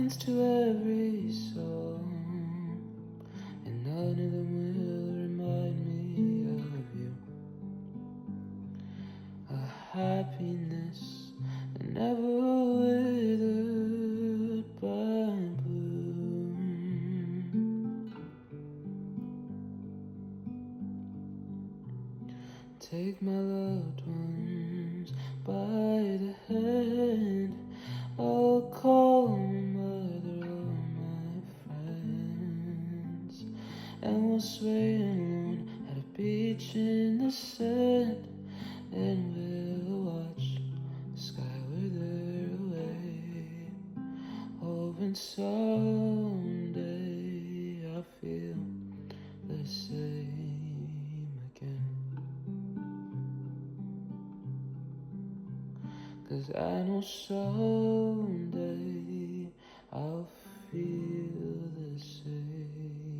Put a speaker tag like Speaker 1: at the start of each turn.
Speaker 1: lines to every song, and none of them will remind me of you. A happiness that never withered but bloomed. Take my loved ones by the hand. I'll call my mother or my friends, and we'll sway alone at a beach in the sand, and we'll watch the sky wither away, hoping someday I'll feel the same again. 'Cause I know someday I'll feel the same.